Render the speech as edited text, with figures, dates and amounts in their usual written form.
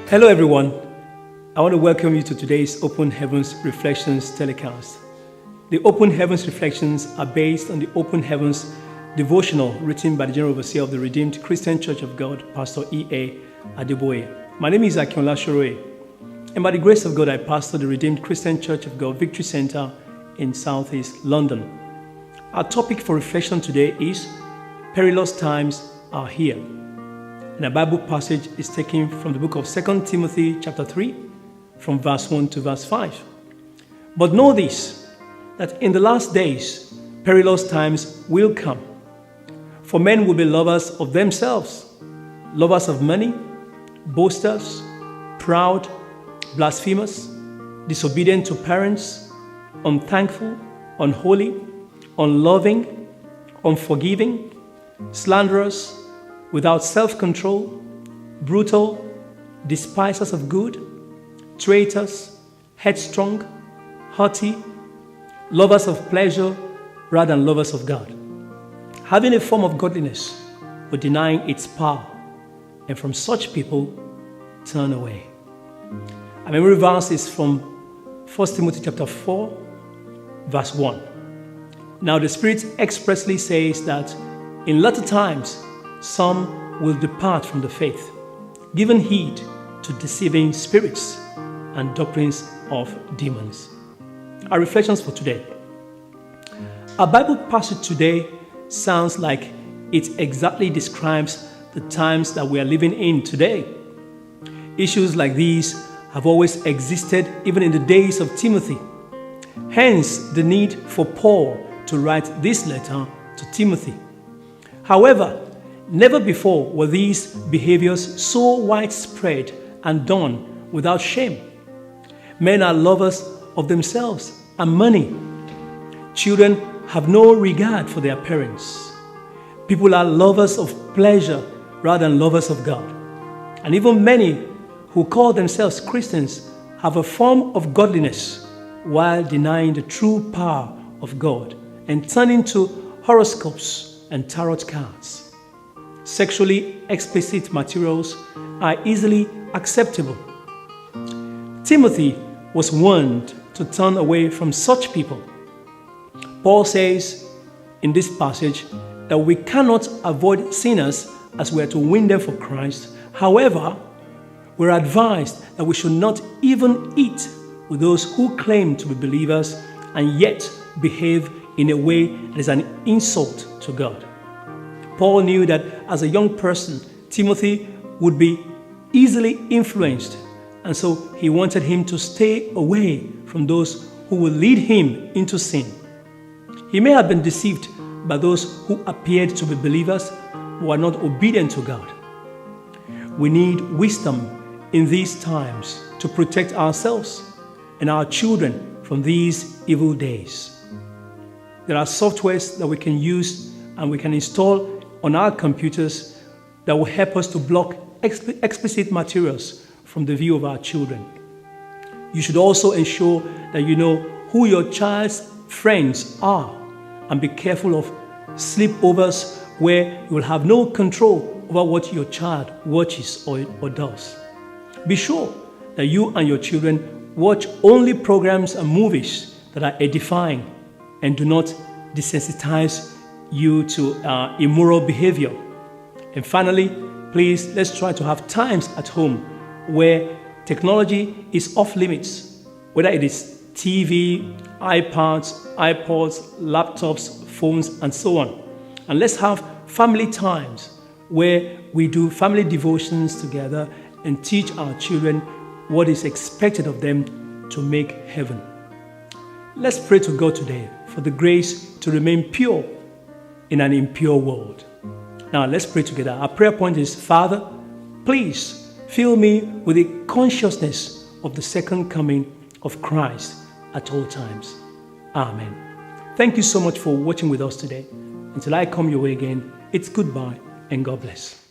Hello everyone, I want to welcome you to today's Open Heavens Reflections telecast. The Open Heavens Reflections are based on the Open Heavens devotional written by the General Overseer of the Redeemed Christian Church of God, Pastor E.A. Adeboye. My name is Akinola Shoroye, and by the grace of God, I pastor the Redeemed Christian Church of God Victory Center in Southeast London. Our topic for reflection today is Perilous Times Are Here. And our Bible passage is taken from the book of 2 Timothy chapter 3, from verse 1 to verse 5. But know this, that in the last days, perilous times will come. For men will be lovers of themselves, lovers of money, boasters, proud, blasphemous, disobedient to parents, unthankful, unholy, unloving, unforgiving, slanderous, without self-control, brutal, despisers of good, traitors, headstrong, haughty, lovers of pleasure rather than lovers of God, having a form of godliness but denying its power, and from such people turn away. Our memory verse is from 1 Timothy chapter 4, verse 1. Now the Spirit expressly says that in latter times some will depart from the faith, giving heed to deceiving spirits and doctrines of demons. Our reflections for today. Our Bible passage today sounds like it exactly describes the times that we are living in today. Issues like these have always existed even in the days of Timothy. Hence, the need for Paul to write this letter to Timothy. However, never before were these behaviors so widespread and done without shame. Men are lovers of themselves and money. Children have no regard for their parents. People are lovers of pleasure rather than lovers of God. And even many who call themselves Christians have a form of godliness while denying the true power of God and turning to horoscopes and tarot cards. Sexually explicit materials are easily acceptable. Timothy was warned to turn away from such people. Paul says in this passage that we cannot avoid sinners as we are to win them for Christ. However, we're advised that we should not even eat with those who claim to be believers and yet behave in a way that is an insult to God. Paul knew that as a young person, Timothy would be easily influenced, and so he wanted him to stay away from those who will lead him into sin. He may have been deceived by those who appeared to be believers who are not obedient to God. We need wisdom in these times to protect ourselves and our children from these evil days. There are softwares that we can use and we can install on our computers that will help us to block explicit materials from the view of our children. You should also ensure that you know who your child's friends are and be careful of sleepovers where you will have no control over what your child watches or does. Be sure that you and your children watch only programs and movies that are edifying and do not desensitize you to immoral behavior. And finally, please, let's try to have times at home where technology is off limits, whether it is TV, iPads, iPods, laptops, phones, and so on. And let's have family times where we do family devotions together and teach our children what is expected of them to make heaven. Let's pray to God today for the grace to remain pure in an impure world. Now let's pray together. Our prayer point is, Father, please fill me with a consciousness of the second coming of Christ at all times. Amen. Thank you so much for watching with us today. Until I come your way again, it's goodbye and God bless.